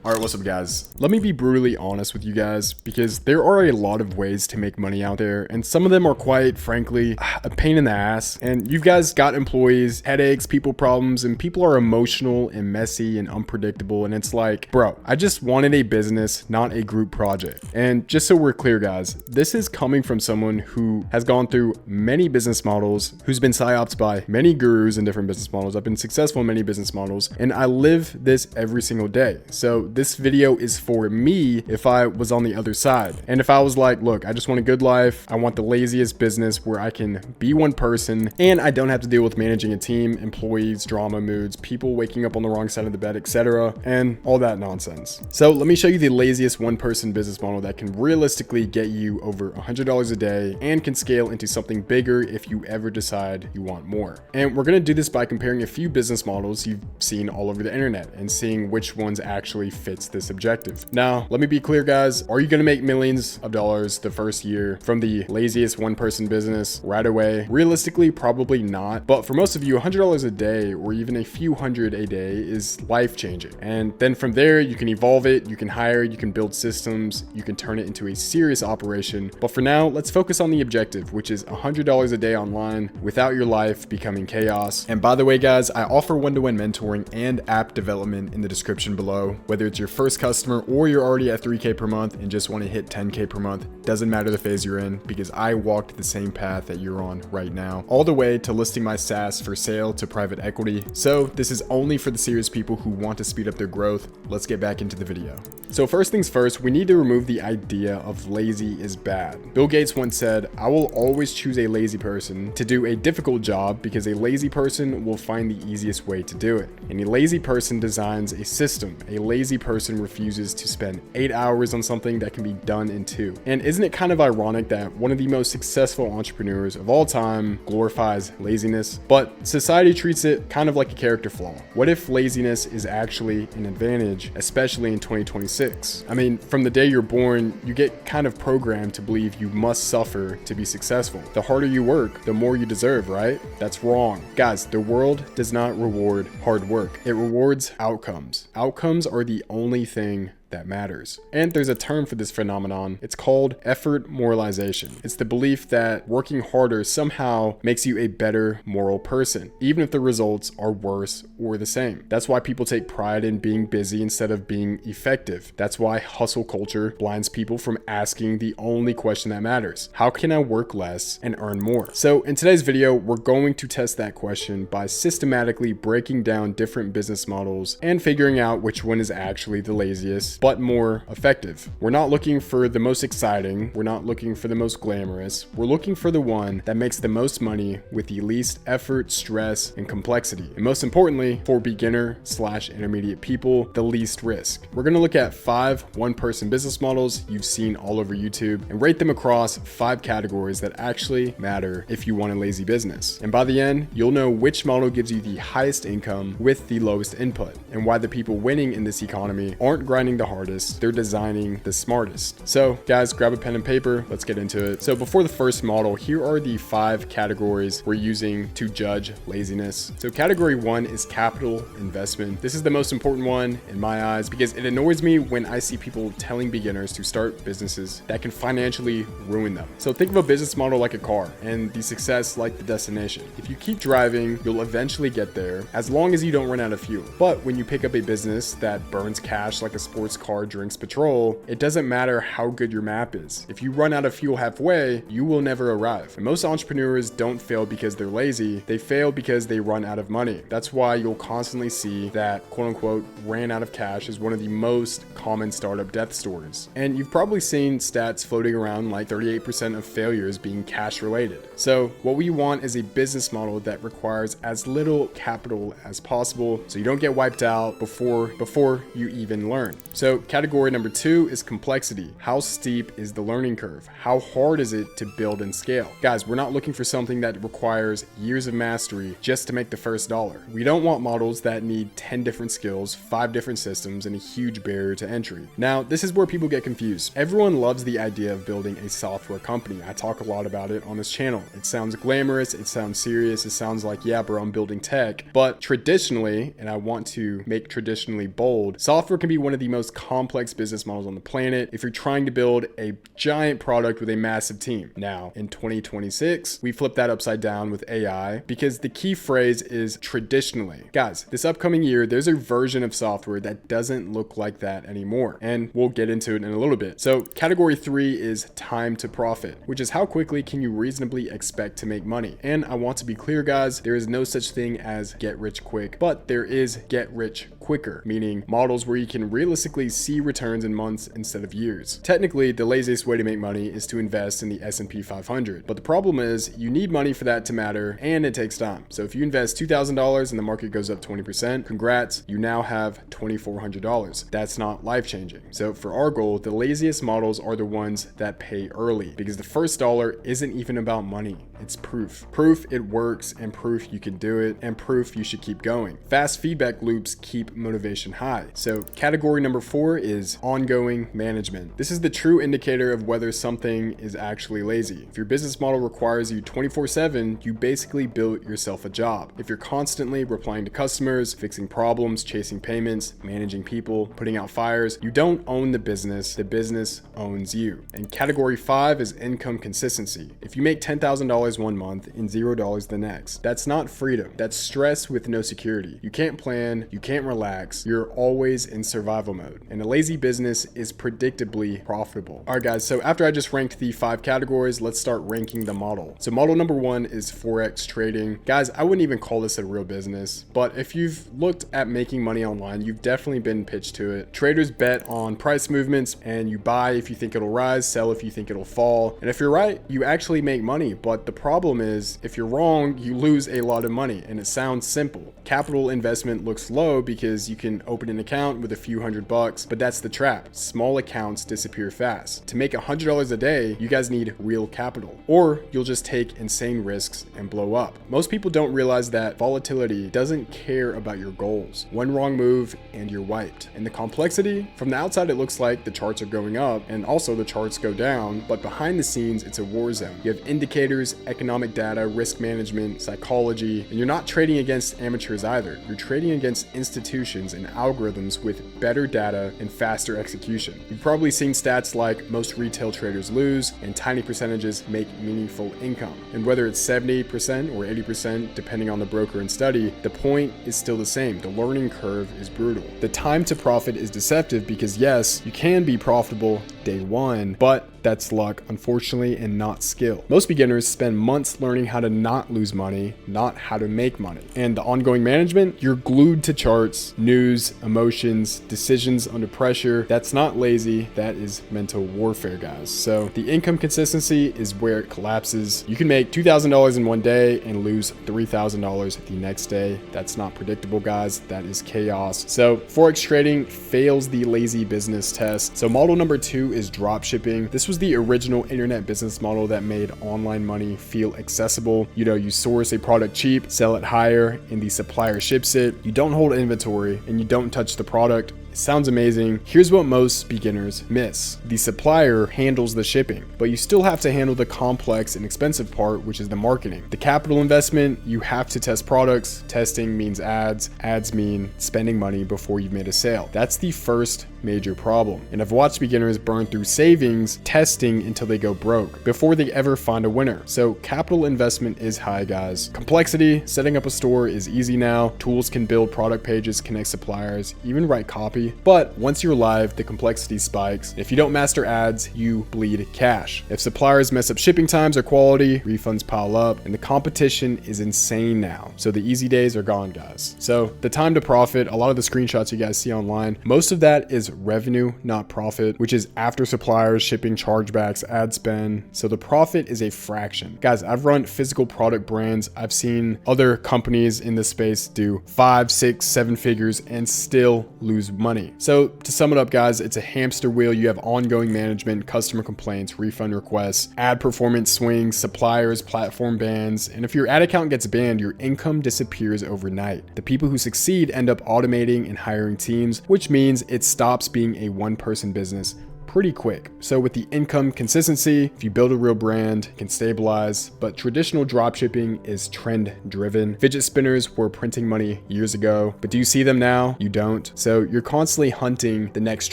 All right, what's up guys? Let me be brutally honest with you guys because there are a lot of ways to make money out there and some of them are quite frankly a pain in the ass. And you guys got employees, headaches, people problems, and people are emotional and messy and unpredictable. And it's like, bro, I just wanted a business, not a group project. And just so we're clear guys, this is coming from someone who has gone through many business models, who's been psyoped by many gurus in different business models. I've been successful in many business models and I live this every single day. So this video is for me if I was on the other side. And if I was like, look, I just want a good life. I want the laziest business where I can be one person and I don't have to deal with managing a team, employees, drama, moods, people waking up on the wrong side of the bed, etc. and all that nonsense. So let me show you the laziest one-person business model that can realistically get you over $100 a day and can scale into something bigger if you ever decide you want more. And we're going to do this by comparing a few business models you've seen all over the internet and seeing which ones actually fits this objective. Now, let me be clear guys, are you going to make millions of dollars the first year from the laziest one-person business right away? Realistically, probably not. But for most of you, $100 a day or even a few hundred a day is life-changing. And then from there, you can evolve it, you can hire, you can build systems, you can turn it into a serious operation. But for now, let's focus on the objective, which is $100 a day online without your life becoming chaos. And by the way, guys, I offer one-to-one mentoring and app development in the description below. Whether it's your first customer or you're already at 3K per month and just want to hit 10K per month, doesn't matter the phase you're in because I walked the same path that you're on right now, all the way to listing my SaaS for sale to private equity. So this is only for the serious people who want to speed up their growth. Let's get back into the video. So first things first, we need to remove the idea of lazy is bad. Bill Gates once said, I will always choose a lazy person to do a difficult job because a lazy person will find the easiest way to do it. And a lazy person designs a system. A lazy person refuses to spend 8 hours on something that can be done in 2. And isn't it kind of ironic that one of the most successful entrepreneurs of all time glorifies laziness, but society treats it kind of like a character flaw? What if laziness is actually an advantage, especially in 2026? I mean, from the day you're born, you get kind of programmed to believe you must suffer to be successful. The harder you work, the more you deserve, right? That's wrong. Guys, the world does not reward hard work. It rewards outcomes. Outcomes are the only thing that matters. And there's a term for this phenomenon. It's called effort moralization. It's the belief that working harder somehow makes you a better moral person, even if the results are worse or the same. That's why people take pride in being busy instead of being effective. That's why hustle culture blinds people from asking the only question that matters. How can I work less and earn more? So in today's video, we're going to test that question by systematically breaking down different business models and figuring out which one is actually the laziest but more effective. We're not looking for the most exciting. We're not looking for the most glamorous. We're looking for the one that makes the most money with the least effort, stress, and complexity. And most importantly, for beginner/intermediate people, the least risk. We're going to look at 5 one-person business models you've seen all over YouTube and rate them across 5 categories that actually matter if you want a lazy business. And by the end, you'll know which model gives you the highest income with the lowest input and why the people winning in this economy aren't grinding the hardest, they're designing the smartest. So guys, grab a pen and paper, let's get into it. So before the first model, here are the 5 categories we're using to judge laziness. So category 1 is capital investment. This is the most important one in my eyes because it annoys me when I see people telling beginners to start businesses that can financially ruin them. So think of a business model like a car and the success like the destination. If you keep driving, you'll eventually get there as long as you don't run out of fuel. But when you pick up a business that burns cash like a sports car drinks petrol, it doesn't matter how good your map is. If you run out of fuel halfway, you will never arrive. And most entrepreneurs don't fail because they're lazy. They fail because they run out of money. That's why you'll constantly see that quote unquote ran out of cash is one of the most common startup death stories. And you've probably seen stats floating around like 38% of failures being cash related. So what we want is a business model that requires as little capital as possible so you don't get wiped out before you even learn. So So category number 2 is complexity. How steep is the learning curve? How hard is it to build and scale? Guys, we're not looking for something that requires years of mastery just to make the first dollar. We don't want models that need 10 different skills, 5 different systems, and a huge barrier to entry. Now, this is where people get confused. Everyone loves the idea of building a software company. I talk a lot about it on this channel. It sounds glamorous, it sounds serious, it sounds like, yeah, bro, I'm building tech. But traditionally, and I want to make traditionally bold, software can be one of the most complex business models on the planet if you're trying to build a giant product with a massive team. Now, in 2026, we flip that upside down with AI because the key phrase is traditionally. Guys, this upcoming year, there's a version of software that doesn't look like that anymore, and we'll get into it in a little bit. So category 3 is time to profit, which is how quickly can you reasonably expect to make money. And I want to be clear, guys, there is no such thing as get rich quick, but there is get rich quicker, meaning models where you can realistically see returns in months instead of years. Technically, the laziest way to make money is to invest in the S&P 500, but the problem is you need money for that to matter, and it takes time. So if you invest $2,000 and the market goes up 20%, congrats, you now have $2,400. That's not life-changing. So for our goal, the laziest models are the ones that pay early, because the first dollar isn't even about money. It's proof. Proof it works, and proof you can do it, and proof you should keep going. Fast feedback loops keep motivation high. So category number 4 is ongoing management. This is the true indicator of whether something is actually lazy. If your business model requires you 24/7, you basically built yourself a job. If you're constantly replying to customers, fixing problems, chasing payments, managing people, putting out fires, you don't own the business owns you. And category 5 is income consistency. If you make $10,000 one month and $0 the next, that's not freedom. That's stress with no security. You can't plan, you can't relax, you're always in survival mode. And a lazy business is predictably profitable. All right, guys, so after I just ranked the 5 categories, let's start ranking the model. So model number 1 is Forex trading. Guys, I wouldn't even call this a real business, but if you've looked at making money online, you've definitely been pitched to it. Traders bet on price movements, and you buy if you think it'll rise, sell if you think it'll fall. And if you're right, you actually make money. But the problem is, if you're wrong, you lose a lot of money. And it sounds simple. Capital investment looks low because you can open an account with a few $100, but that's the trap. Small accounts disappear fast. To make $100 a day, you guys need real capital, or you'll just take insane risks and blow up. Most people don't realize that volatility doesn't care about your goals. One wrong move and you're wiped. And the complexity, from the outside it looks like the charts are going up and also the charts go down, but behind the scenes it's a war zone. You have indicators, economic data, risk management, psychology, and you're not trading against amateurs either. You're trading against institutions and algorithms with better data and faster execution. You've probably seen stats like most retail traders lose and tiny percentages make meaningful income. And whether it's 70% or 80%, depending on the broker and study, the point is still the same. The learning curve is brutal. The time to profit is deceptive because yes, you can be profitable day one, but that's luck, unfortunately, and not skill. Most beginners spend months learning how to not lose money, not how to make money. And the ongoing management, you're glued to charts, news, emotions, decisions under pressure. That's not lazy, that is mental warfare, guys. So the income consistency is where it collapses. You can make $2,000 in one day and lose $3,000 the next day. That's not predictable, guys. That is chaos. So Forex trading fails the lazy business test. So model number 2 is drop shipping. This was the original internet business model that made online money feel accessible. You source a product cheap, sell it higher, and the supplier ships it. You don't hold inventory and you don't touch the product. It sounds amazing. Here's what most beginners miss. The supplier handles the shipping, but you still have to handle the complex and expensive part, which is the marketing. The capital investment, you have to test products. Testing means ads. Ads mean spending money before you've made a sale. That's the first major problem. And I've watched beginners burn through savings testing until they go broke before they ever find a winner. So capital investment is high, guys. Complexity, setting up a store is easy now. Tools can build product pages, connect suppliers, even write copy. But once you're live, the complexity spikes. If you don't master ads, you bleed cash. If suppliers mess up shipping times or quality, refunds pile up, and the competition is insane now. So the easy days are gone, guys. So the time to profit, a lot of the screenshots you guys see online, most of that is towards revenue, not profit, which is after suppliers, shipping, chargebacks, ad spend. So the profit is a fraction. Guys, I've run physical product brands. I've seen other companies in this space do 5, 6, 7 figures and still lose money. So to sum it up, guys, it's a hamster wheel. You have ongoing management, customer complaints, refund requests, ad performance swings, suppliers, platform bans. And if your ad account gets banned, your income disappears overnight. The people who succeed end up automating and hiring teams, which means it stops being a one-person business pretty quick. So with the income consistency, if you build a real brand, it can stabilize, but traditional dropshipping is trend driven. Fidget spinners were printing money years ago, but do you see them now? You don't. So you're constantly hunting the next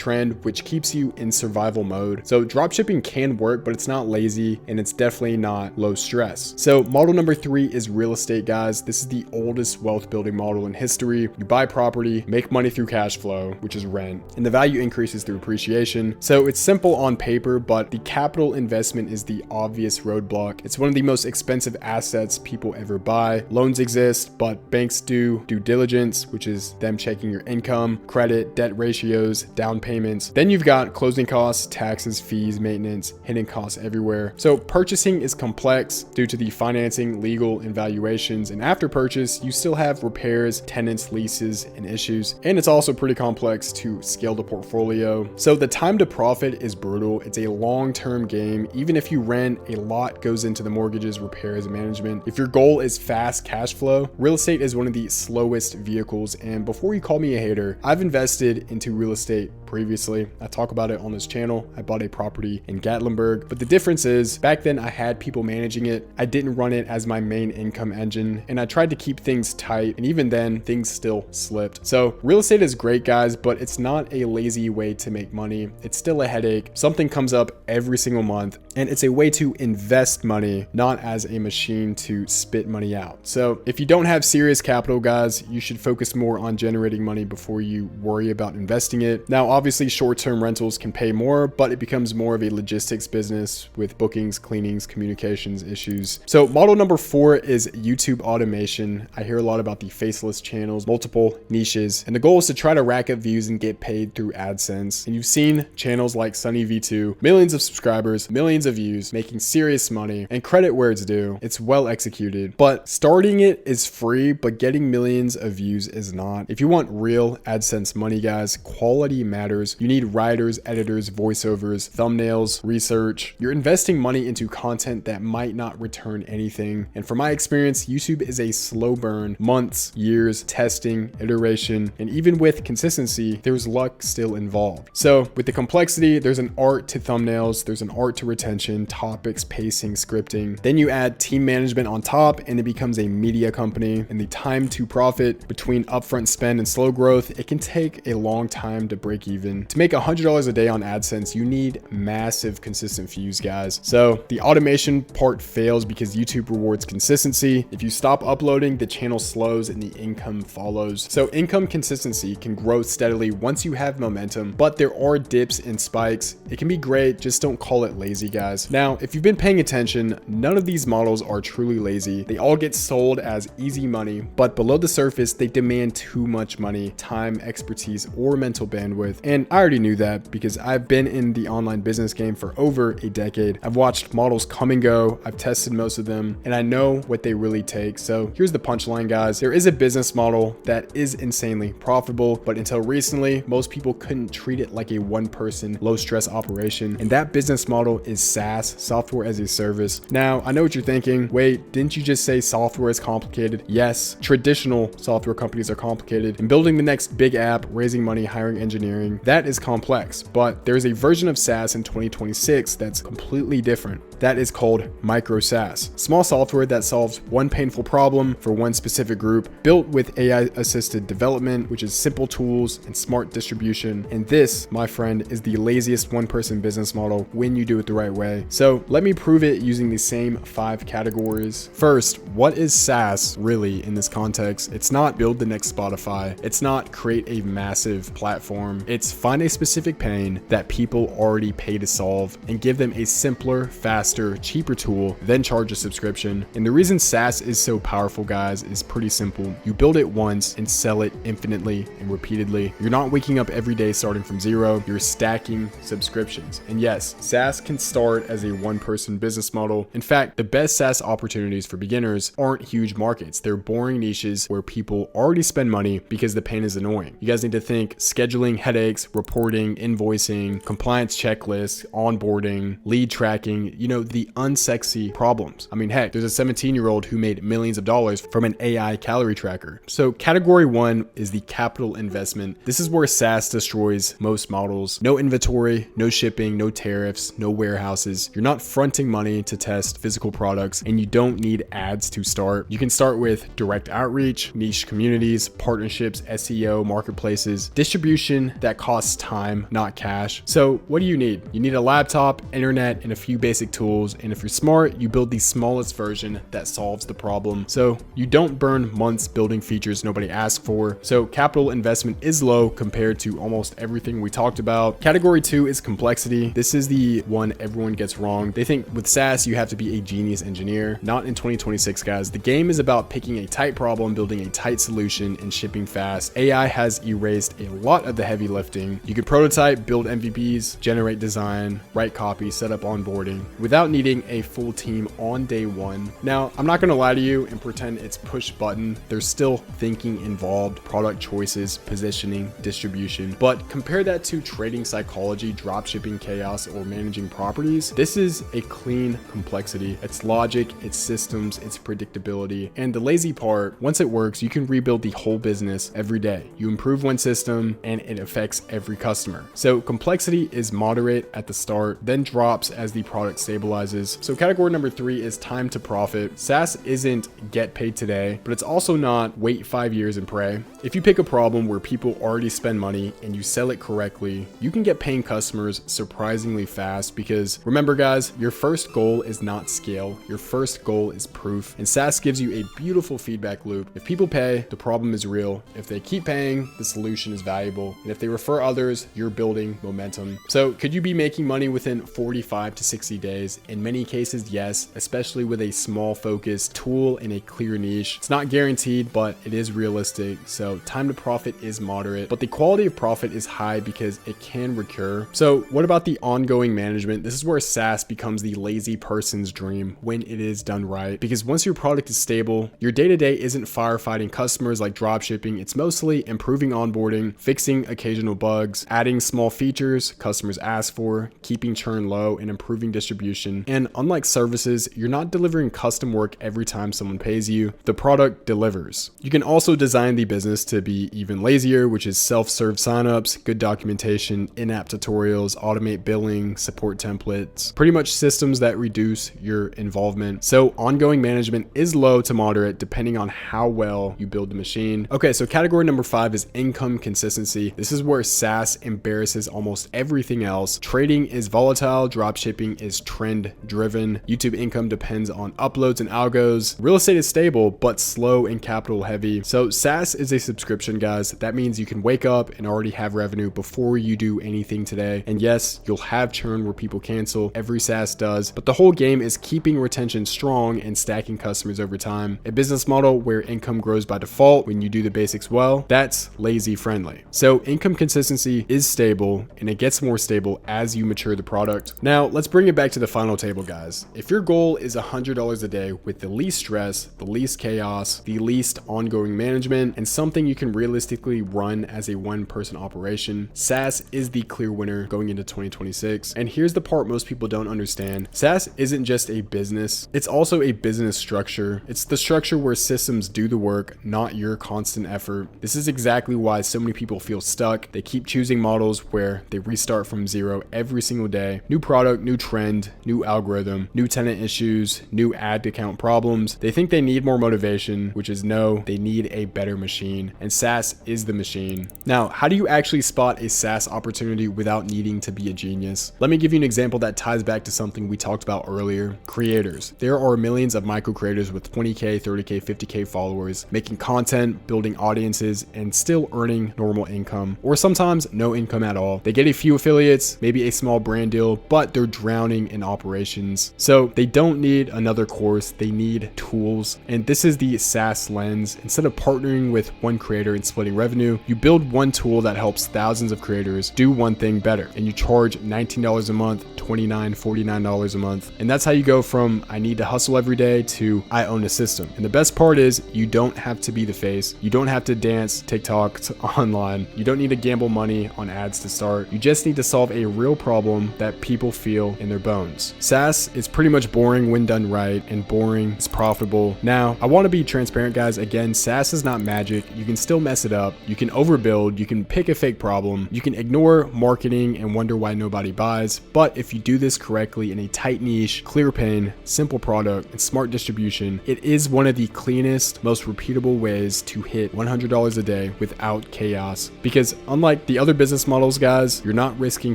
trend, which keeps you in survival mode. So dropshipping can work, but it's not lazy and it's definitely not low stress. So model number 3 is real estate, guys. This is the oldest wealth building model in history. You buy property, make money through cash flow, which is rent, and the value increases through appreciation. So it's simple on paper, but the capital investment is the obvious roadblock. It's one of the most expensive assets people ever buy. Loans exist, but banks do due diligence, which is them checking your income, credit, debt ratios, down payments. Then you've got closing costs, taxes, fees, maintenance, hidden costs everywhere. So purchasing is complex due to the financing, legal, and valuations. And after purchase, you still have repairs, tenants, leases, and issues. And it's also pretty complex to scale the portfolio. So the time to profit is brutal. It's a long-term game. Even if you rent, a lot goes into the mortgages, repairs, and management. If your goal is fast cash flow, real estate is one of the slowest vehicles. And before you call me a hater, I've invested into real estate previously. I talk about it on this channel. I bought a property in Gatlinburg, but the difference is back then I had people managing it. I didn't run it as my main income engine, and I tried to keep things tight, and even then things still slipped. So real estate is great, guys, but it's not a lazy way to make money. It's still a headache. Something comes up every single month, and it's a way to invest money, not as a machine to spit money out. So if you don't have serious capital, guys, you should focus more on generating money before you worry about investing it. Now, obviously short-term rentals can pay more, but it becomes more of a logistics business with bookings, cleanings, communications issues. So model number 4 is YouTube automation. I hear a lot about the faceless channels, multiple niches, and the goal is to try to rack up views and get paid through AdSense. And you've seen channels like Sunny V2, millions of subscribers, millions of views, making serious money, and credit where it's due. It's well executed, but starting it is free, but getting millions of views is not. If you want real AdSense money, guys, quality matters. You need writers, editors, voiceovers, thumbnails, research. You're investing money into content that might not return anything. And from my experience, YouTube is a slow burn, months, years, testing, iteration, and even with consistency, there's luck still involved. So with the complexity, there's an art to thumbnails, there's an art to retention, topics, pacing, scripting. Then you add team management on top and it becomes a media company. And the time to profit between upfront spend and slow growth, it can take a long time to break even. To make $100 a day on AdSense, you need massive consistent views, guys. So the automation part fails because YouTube rewards consistency. If you stop uploading, the channel slows and the income follows. So income consistency can grow steadily once you have momentum, but there are dips and spikes. It can be great, just don't call it lazy, guys. Now, if you've been paying attention, none of these models are truly lazy. They all get sold as easy money, but below the surface, they demand too much money, time, expertise, or mental bandwidth. And I already knew that because I've been in the online business game for over a decade. I've watched models come and go. I've tested most of them and I know what they really take. So here's the punchline, guys. There is a business model that is insanely profitable, but until recently, most people couldn't treat it like a one-person, low-stress operation. And that business model is SaaS, software as a service. Now, I know what you're thinking. Wait, didn't you just say software is complicated? Yes, traditional software companies are complicated. And building the next big app, raising money, hiring engineering, that is complex, but there's a version of SaaS in 2026 that's completely different. That is called micro SaaS, small software that solves one painful problem for one specific group, built with AI assisted development, which is simple tools and smart distribution. And this, my friend, is the laziest one-person business model when you do it the right way. So let me prove it using the same 5 categories. First, what is SaaS really in this context? It's not build the next Spotify. It's not create a massive platform. It's find a specific pain that people already pay to solve and give them a simpler, faster, cheaper tool, then charge a subscription. And the reason SaaS is so powerful, guys, is pretty simple. You build it once and sell it infinitely and repeatedly. You're not waking up every day starting from zero. You're stacking subscriptions. And yes, SaaS can start as a one-person business model. In fact, the best SaaS opportunities for beginners aren't huge markets. They're boring niches where people already spend money because the pain is annoying. You guys need to think scheduling headaches, reporting, invoicing, compliance checklists, onboarding, lead tracking, the unsexy problems. I mean, heck, there's a 17-year-old who made millions of dollars from an AI calorie tracker. So category 1 is the capital investment. This is where SaaS destroys most models. No inventory, no shipping, no tariffs, no warehouses. You're not fronting money to test physical products, and you don't need ads to start. You can start with direct outreach, niche communities, partnerships, SEO, marketplaces, distribution that costs time, not cash. So what do you need? You need a laptop, internet, and a few basic tools. And if you're smart, you build the smallest version that solves the problem. So you don't burn months building features nobody asked for. So capital investment is low compared to almost everything we talked about. Category 2 is complexity. This is the one everyone gets wrong. They think with SaaS, you have to be a genius engineer. Not in 2026, guys. The game is about picking a tight problem, building a tight solution, and shipping fast. AI has erased a lot of the heavy lifting. You can prototype, build MVPs, generate design, write copy, set up onboarding without needing a full team on day one. Now, I'm not going to lie to you and pretend it's push button. There's still thinking involved, product choices, positioning, distribution. But compare that to trading psychology, dropshipping chaos, or managing properties. This is a clean complexity. It's logic, it's systems, it's predictability. And the lazy part, once it works, you can rebuild the whole business every day. You improve one system and it affects every customer. So complexity is moderate at the start, then drops as the product stabilizes. So category number 3 is time to profit. SaaS isn't get paid today, but it's also not wait 5 years and pray. If you pick a problem where people already spend money and you sell it correctly, you can get paying customers surprisingly fast, because remember, guys, your first goal is not scale. Your first goal is proof. And SaaS gives you a beautiful feedback loop. If people pay, the problem is real. If they keep paying, the solution is valuable. And if they refer others, you're building momentum. So could you be making money within 45 to 60 days? In many cases, yes, especially with a small focused tool in a clear niche. It's not guaranteed, but it is realistic. So time to profit is moderate, but the quality of profit is high because it can recur. So what about the ongoing management? This is where SaaS becomes the lazy person's dream when it is done right. Because once your product is stable, your day-to-day isn't firefighting customers like dropshipping. It's mostly improving onboarding, fixing occasional bugs, adding small features customers ask for, keeping churn low, and improving distribution. And unlike services, you're not delivering custom work every time someone pays you. The product delivers. You can also design the business to be even lazier, which is self-serve signups, good documentation, in-app tutorials, automate billing, support templates, pretty much systems that reduce your involvement. So ongoing management is low to moderate depending on how well you build the machine. Okay, so category number 5 is income consistency. This is where SaaS embarrasses almost everything else. Trading is volatile, dropshipping is trend driven, YouTube income depends on uploads and algos. Real estate is stable but slow and capital heavy. So SaaS is a subscription, guys. That means you can wake up and already have revenue before you do anything today. And yes, you'll have churn where people cancel. Every SaaS does, but the whole game is keeping retention strong and stacking customers over time. A business model where income grows by default when you do the basics well, that's lazy friendly. So income consistency is stable, and it gets more stable as you mature the product. Now let's bring it back to the final table, guys. If your goal is $100 a day with the least stress, the least chaos, the least ongoing management, and something you can realistically run as a one-person operation, SaaS is the clear winner going into 2026. And here's the part most people don't understand. SaaS isn't just a business, it's also a business structure. It's the structure where systems do the work, not your constant effort. This is exactly why so many people feel stuck. They keep choosing models where they restart from zero every single day. New product, new trend, new algorithm, new tenant issues, new ad account problems. They think they need more motivation, which is no, they need a better machine. And SaaS is the machine. Now, how do you actually spot a SaaS opportunity without needing to be a genius? Let me give you an example that that ties back to something we talked about earlier, creators. There are millions of micro creators with 20K, 30K, 50K followers making content, building audiences, and still earning normal income, or sometimes no income at all. They get a few affiliates, maybe a small brand deal, but they're drowning in operations. So they don't need another course, they need tools. And this is the SaaS lens. Instead of partnering with one creator and splitting revenue, you build one tool that helps thousands of creators do one thing better. And you charge $19 a month, $29, $49 a month. And that's how you go from I need to hustle every day to I own a system. And the best part is you don't have to be the face. You don't have to dance TikTok online. You don't need to gamble money on ads to start. You just need to solve a real problem that people feel in their bones. SaaS is pretty much boring when done right, and boring is profitable. Now, I want to be transparent, guys. Again, SaaS is not magic. You can still mess it up. You can overbuild. You can pick a fake problem. You can ignore marketing and wonder why nobody buys. But if you do this correctly in a tight niche, clear pain, simple product, and smart distribution, it is one of the cleanest, most repeatable ways to hit $100 a day without chaos. Because unlike the other business models, guys, you're not risking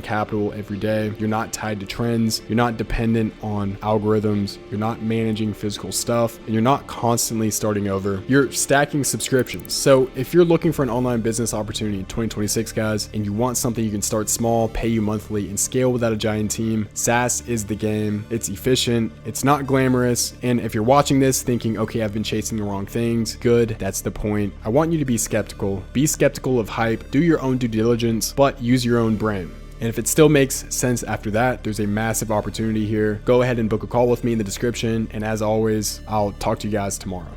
capital every day. You're not tied to trends. You're not dependent on algorithms. You're not managing physical stuff, and you're not constantly starting over. You're stacking subscriptions. So if you're looking for an online business opportunity in 2026, guys, and you want something you can start small, pay you monthly, and scale without a giant team, SaaS is the game. It's efficient. It's not glamorous. And if you're watching this thinking, okay, I've been chasing the wrong things, good. That's the point. I want you to be skeptical. Be skeptical of hype. Do your own due diligence, but use your own brain. And if it still makes sense after that, there's a massive opportunity here. Go ahead and book a call with me in the description. And as always, I'll talk to you guys tomorrow.